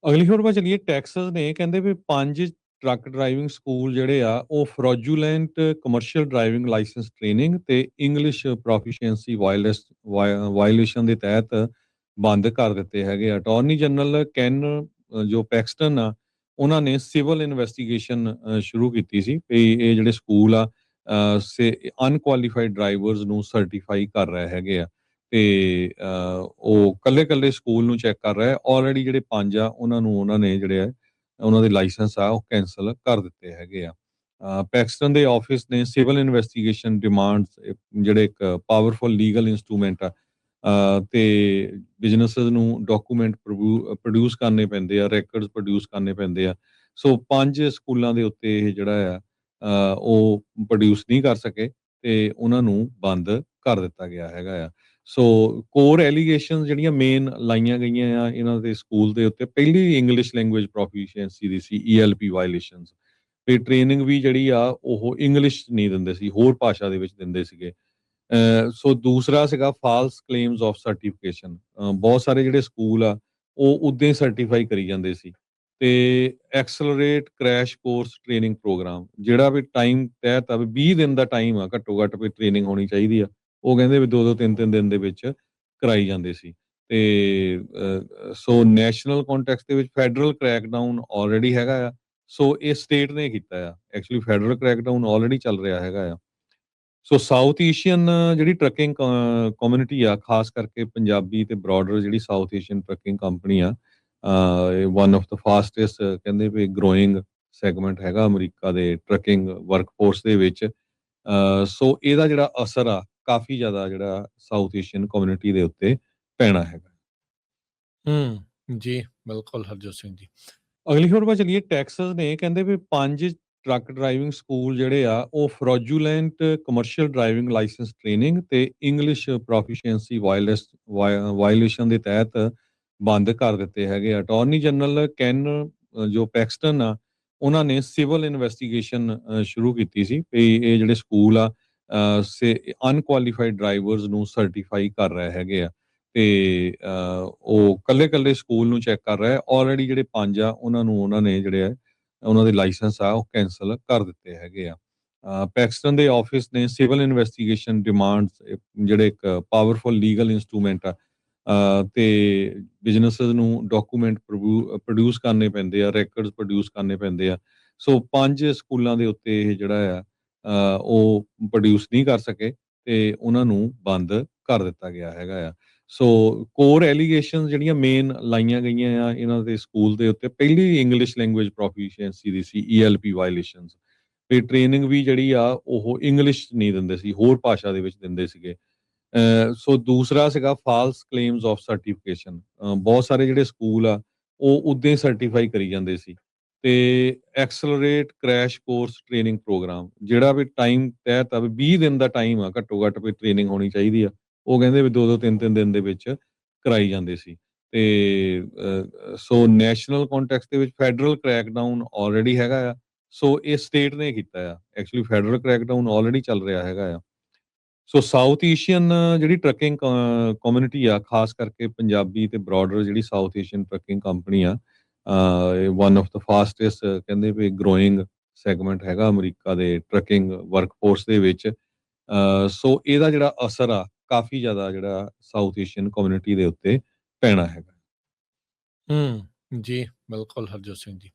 ਅਗਲੀ ਖਬਰ ਵੱਲ ਚੱਲੀਏ। ਟੈਕਸਸ ਨੇ ਕਹਿੰਦੇ ਵੀ 5 ਟਰੱਕ ਡਰਾਈਵਿੰਗ ਸਕੂਲ ਜਿਹੜੇ ਆ ਉਹ ਫਰੋਜੂਲੈਂਟ ਕਮਰਸ਼ੀਅਲ ਡਰਾਈਵਿੰਗ ਲਾਇਸੈਂਸ ਟ੍ਰੇਨਿੰਗ ਤੇ ਇੰਗਲਿਸ਼ ਪ੍ਰੋਫੀਸ਼ੀਐਂਸੀ ਵਾਇਲੇਸ਼ਨ ਦੇ ਤਹਿਤ ਬੰਦ ਕਰ ਦਿੱਤੇ ਹੈਗੇ ਆ। ਅਟਾਰਨੀ ਜਨਰਲ ਕੈਨ ਜੋ ਪੈਕਸਟਨ ਆ, ਉਹਨਾਂ ਨੇ ਸਿਵਲ ਇਨਵੈਸਟੀਗੇਸ਼ਨ ਸ਼ੁਰੂ ਕੀਤੀ ਸੀ ਵੀ ਇਹ ਜਿਹੜੇ ਸਕੂਲ ਆ ਅਨਕੁਆਲੀਫਾਈਡ ਡਰਾਈਵਰਸ ਨੂੰ ਸਰਟੀਫਾਈ ਕਰ ਰਹੇ ਹੈਗੇ ਆ ਤੇ ਉਹ ਕੱਲੇ-ਕੱਲੇ ਸਕੂਲ ਨੂੰ ਚੈੱਕ ਕਰ ਰਿਹਾ। ਆਲਰੇਡੀ ਜਿਹੜੇ 5 ਆ ਉਹਨਾਂ ਨੇ ਜਿਹੜੇ ਆ ਉਹਨਾਂ ਦੇ ਲਾਇਸੈਂਸ ਆ ਉਹ ਕੈਂਸਲ ਕਰ ਦਿੱਤੇ ਹੈਗੇ ਆ। ਪੈਕਸਟਨ ਦੇ ਆਫਿਸ ਨੇ ਸਿਵਲ ਇਨਵੈਸਟੀਗੇਸ਼ਨ ਡਿਮਾਂਡਸ ਜਿਹੜੇ ਇੱਕ ਪਾਵਰਫੁਲ ਲੀਗਲ ਇੰਸਟਰੂਮੈਂਟ ਆ ਤੇ ਬਿਜ਼ਨੈਸਸ ਨੂੰ ਡਾਕੂਮੈਂਟ ਪ੍ਰੋਡਿਊਸ ਕਰਨੇ ਪੈਂਦੇ ਆ, ਰੈਕੋਰਡਸ ਪ੍ਰੋਡਿਊਸ ਕਰਨੇ ਪੈਂਦੇ ਆ। ਸੋ 5 ਸਕੂਲਾਂ ਦੇ ਉੱਤੇ ਇਹ ਜਿਹੜਾ ਆ ਉਹ ਪ੍ਰੋਡਿਊਸ ਨਹੀਂ ਕਰ ਸਕੇ ਤੇ ਉਹਨਾਂ ਨੂੰ ਬੰਦ ਕਰ ਦਿੱਤਾ ਗਿਆ ਹੈਗਾ ਆ। ਸੋ ਕੋਰ ਐਲੀਗੇਸ਼ਨ ਜਿਹੜੀਆਂ ਮੇਨ ਲਾਈਆਂ ਗਈਆਂ ਆ ਇਹਨਾਂ ਦੇ ਸਕੂਲ ਦੇ ਉੱਤੇ, ਪਹਿਲੀ ਇੰਗਲਿਸ਼ ਲੈਂਗੁਏਜ ਪ੍ਰੋਫੀਸ਼ੀਐਂਸੀ ਦੀ ਸੀ, ਈਐਲਪੀ ਵਾਇਲੇਸ਼ਨਸ ਤੇ ਟ੍ਰੇਨਿੰਗ ਵੀ ਜਿਹੜੀ ਆ ਉਹ ਇੰਗਲਿਸ਼ 'ਚ ਨਹੀਂ ਦਿੰਦੇ ਸੀ, ਹੋਰ ਭਾਸ਼ਾ ਦੇ ਵਿੱਚ ਦਿੰਦੇ ਸੀਗੇ। ਸੋ ਦੂਸਰਾ ਸੀਗਾ ਫਾਲਸ ਕਲੇਮਸ ਆਫ ਸਰਟੀਫਿਕੇਸ਼ਨ। ਬਹੁਤ ਸਾਰੇ ਜਿਹੜੇ ਸਕੂਲ ਆ ਉਹ ਉਦਾਂ ਹੀ ਸਰਟੀਫਾਈ ਕਰੀ ਜਾਂਦੇ ਸੀ ਤੇ accelerate crash course training programme ਜਿਹੜਾ ਵੀ ਟਾਈਮ ਤਹਿਤ ਆ ਵੀ 20 ਦਿਨ ਦਾ ਟਾਈਮ ਆ ਘੱਟੋ ਘੱਟ ਵੀ ਟ੍ਰੇਨਿੰਗ ਹੋਣੀ ਚਾਹੀਦੀ ਆ, ਉਹ ਕਹਿੰਦੇ ਵੀ 2-2 3-3 ਦਿਨ ਦੇ ਵਿੱਚ ਕਰਾਈ ਜਾਂਦੇ ਸੀ। ਤੇ ਸੋ ਨੈਸ਼ਨਲ ਕੰਟੈਕਸਟ ਦੇ ਵਿੱਚ ਫੈਡਰਲ ਕ੍ਰੈਕਡਾਊਨ ਆਲਰੇਡੀ ਹੈਗਾ ਆ। ਸੋ ਇਹ ਸਟੇਟ ਨੇ ਕੀਤਾ ਆ, ਐਕਚੁਅਲੀ ਫੈਡਰਲ ਕ੍ਰੈਕਡਾਊਨ ਆਲਰੇਡੀ ਚੱਲ ਰਿਹਾ ਹੈਗਾ ਆ। ਸੋ ਸਾਊਥ ਏਸ਼ੀਅਨ ਜਿਹੜੀ ਟਰੱਕਿੰਗ ਕਮਿਊਨਿਟੀ ਆ, ਖਾਸ ਕਰਕੇ ਪੰਜਾਬੀ ਤੇ ਬ੍ਰੌਡਰ ਜਿਹੜੀ ਸਾਊਥ ਏਸ਼ੀਅਨ ਟਰੱਕਿੰਗ ਕੰਪਨੀ ਆ, ਵਨ ਆਫ ਦਾ ਫਾਸਟੈਸਟ ਕਹਿੰਦੇ ਵੀ ਗਰੋਇੰਗ ਸੈਗਮੈਂਟ ਹੈਗਾ ਅਮਰੀਕਾ ਦੇ ਟਰੱਕਿੰਗ ਵਰਕਫੋਰਸ ਦੇ ਵਿੱਚ। ਸੋ ਇਹਦਾ ਜਿਹੜਾ ਅਸਰ ਆ ਕਾਫੀ ਜ਼ਿਆਦਾ ਜਿਹੜਾ ਸਾਊਥ ਏਸ਼ੀਅਨ ਕਮਿਊਨਿਟੀ ਦੇ ਉੱਤੇ ਪੈਣਾ ਹੈਗਾ। ਜੀ, ਬਿਲਕੁਲ ਹਰਜੋਤ ਸਿੰਘ ਜੀ। ਅਗਲੀ ਖਬਰ ਵੱਲ ਚੱਲੀਏ। ਟੈਕਸਸ ਨੇ ਕਹਿੰਦੇ ਵੀ 5 ਟਰੱਕ ਡਰਾਈਵਿੰਗ ਸਕੂਲ ਜਿਹੜੇ ਆ ਉਹ ਫਰੋਜੂਲੈਂਟ ਕਮਰਸ਼ੀਅਲ ਡਰਾਈਵਿੰਗ ਲਾਇਸੈਂਸ ਟ੍ਰੇਨਿੰਗ ਤੇ ਇੰਗਲਿਸ਼ ਪ੍ਰੋਫੀਸ਼ੀਐਂਸੀ ਵਾਇਲੇਸ਼ਨ ਦੇ ਤਹਿਤ ਬੰਦ ਕਰ ਦਿੱਤੇ ਹੈਗੇ ਆ। ਅਟਾਰਨੀ ਜਨਰਲ ਕੈਨ ਜੋ ਪੈਕਸਟਨ ਆ, ਉਹਨਾਂ ਨੇ ਸਿਵਲ ਇਨਵੈਸਟੀਗੇਸ਼ਨ ਸ਼ੁਰੂ ਕੀਤੀ ਸੀ ਵੀ ਇਹ ਜਿਹੜੇ ਸਕੂਲ ਆ ਅਨਕੁਆਲੀਫਾਈਡ ਡਰਾਈਵਰਸ ਨੂੰ ਸਰਟੀਫਾਈ ਕਰ ਰਹੇ ਹੈਗੇ ਆ ਤੇ ਉਹ ਕੱਲੇ-ਕੱਲੇ ਸਕੂਲ ਨੂੰ ਚੈੱਕ ਕਰ ਰਿਹਾ। ਆਲਰੇਡੀ ਜਿਹੜੇ 5 ਆ ਉਹਨਾਂ ਨੇ ਜਿਹੜੇ ਆ ਉਹਨਾਂ ਦੇ ਲਾਇਸੈਂਸ ਆ ਉਹ ਕੈਂਸਲ ਕਰ ਦਿੱਤੇ ਹੈਗੇ ਆ। ਪੈਕਸਟਨ ਦੇ ਆਫਿਸ ਨੇ ਸਿਵਲ ਇਨਵੈਸਟੀਗੇਸ਼ਨ ਡਿਮਾਂਡਸ ਜਿਹੜੇ ਇੱਕ ਪਾਵਰਫੁਲ ਲੀਗਲ ਇੰਸਟਰੂਮੈਂਟ ਆ ਤੇ ਬਿਜ਼ਨੈਸਸ ਨੂੰ ਡਾਕੂਮੈਂਟ ਪ੍ਰੋਡਿਊਸ ਕਰਨੇ ਪੈਂਦੇ ਆ, ਰੈਕੋਰਡਸ ਪ੍ਰੋਡਿਊਸ ਕਰਨੇ ਪੈਂਦੇ ਆ। ਸੋ 5 ਸਕੂਲਾਂ ਦੇ ਉੱਤੇ ਇਹ ਜਿਹੜਾ ਆ ਉਹ ਪ੍ਰੋਡਿਊਸ ਨਹੀਂ ਕਰ ਸਕੇ ਤੇ ਉਹਨਾਂ ਨੂੰ ਬੰਦ ਕਰ ਦਿੱਤਾ ਗਿਆ ਹੈਗਾ ਆ। ਸੋ ਕੋਰ ਐਲੀਗੇਸ਼ਨ ਜਿਹੜੀਆਂ ਮੇਨ ਲਾਈਆਂ ਗਈਆਂ ਆ ਇਹਨਾਂ ਦੇ ਸਕੂਲ ਦੇ ਉੱਤੇ, ਪਹਿਲੀ ਇੰਗਲਿਸ਼ ਲੈਂਗੁਏਜ ਪ੍ਰੋਫੀਸ਼ੀਐਂਸੀ ਦੀ ਸੀ, ਈਐਲਪੀ ਵਾਇਲੇਸ਼ਨਸ ਤੇ ਟ੍ਰੇਨਿੰਗ ਵੀ ਜਿਹੜੀ ਆ ਉਹ ਇੰਗਲਿਸ਼ 'ਚ ਨਹੀਂ ਦਿੰਦੇ ਸੀ, ਹੋਰ ਭਾਸ਼ਾ ਦੇ ਵਿੱਚ ਦਿੰਦੇ ਸੀਗੇ। ਸੋ ਦੂਸਰਾ ਸੀਗਾ ਫਾਲਸ ਕਲੇਮਸ ਆਫ ਸਰਟੀਫਿਕੇਸ਼ਨ। ਬਹੁਤ ਸਾਰੇ ਜਿਹੜੇ ਸਕੂਲ ਆ ਉਹ ਉਦਾਂ ਹੀ ਸਰਟੀਫਾਈ ਕਰੀ ਜਾਂਦੇ ਸੀ ਤੇ accelerate crash course training programme ਜਿਹੜਾ ਵੀ ਟਾਈਮ ਤਹਿਤ ਆ ਵੀ 20 ਦਿਨ ਦਾ ਟਾਈਮ ਆ ਘੱਟੋ ਘੱਟ ਵੀ ਟ੍ਰੇਨਿੰਗ ਹੋਣੀ ਚਾਹੀਦੀ ਆ, ਉਹ ਕਹਿੰਦੇ ਵੀ 2-2 3-3 ਦਿਨ ਦੇ ਵਿੱਚ ਕਰਾਈ ਜਾਂਦੇ ਸੀ। ਤੇ ਸੋ ਨੈਸ਼ਨਲ ਕੰਟੈਕਸਟ ਦੇ ਵਿੱਚ ਫੈਡਰਲ ਕ੍ਰੈਕਡਾਊਨ ਆਲਰੇਡੀ ਹੈਗਾ ਆ। ਸੋ ਇਹ ਸਟੇਟ ਨੇ ਕੀਤਾ ਆ, ਐਕਚੁਅਲੀ ਫੈਡਰਲ ਕ੍ਰੈਕਡਾਊਨ ਆਲਰੇਡੀ ਚੱਲ ਰਿਹਾ ਹੈਗਾ ਆ। ਸੋ ਸਾਊਥ ਏਸ਼ੀਅਨ ਜਿਹੜੀ ਟਰੱਕਿੰਗ ਕਮਿਊਨਿਟੀ ਆ, ਖਾਸ ਕਰਕੇ ਪੰਜਾਬੀ ਤੇ ਬ੍ਰੌਡਰ ਜਿਹੜੀ ਸਾਊਥ ਏਸ਼ੀਅਨ ਟਰੱਕਿੰਗ ਕੰਪਨੀ ਆ, ਵਨ ਆਫ ਦਾ ਫਾਸਟੈਸਟ ਕਹਿੰਦੇ ਵੀ ਗਰੋਇੰਗ ਸੈਗਮੈਂਟ ਹੈਗਾ ਅਮਰੀਕਾ ਦੇ ਟਰੱਕਿੰਗ ਵਰਕਫੋਰਸ ਦੇ ਵਿੱਚ। ਸੋ ਇਹਦਾ ਜਿਹੜਾ ਅਸਰ ਆ ਕਾਫੀ ਜ਼ਿਆਦਾ ਜਿਹੜਾ ਸਾਊਥ ਏਸ਼ੀਅਨ ਕਮਿਊਨਿਟੀ ਦੇ ਉੱਤੇ ਪੈਣਾ ਹੈਗਾ। ਜੀ, ਬਿਲਕੁਲ ਹਰਜੋਤ ਸਿੰਘ ਜੀ।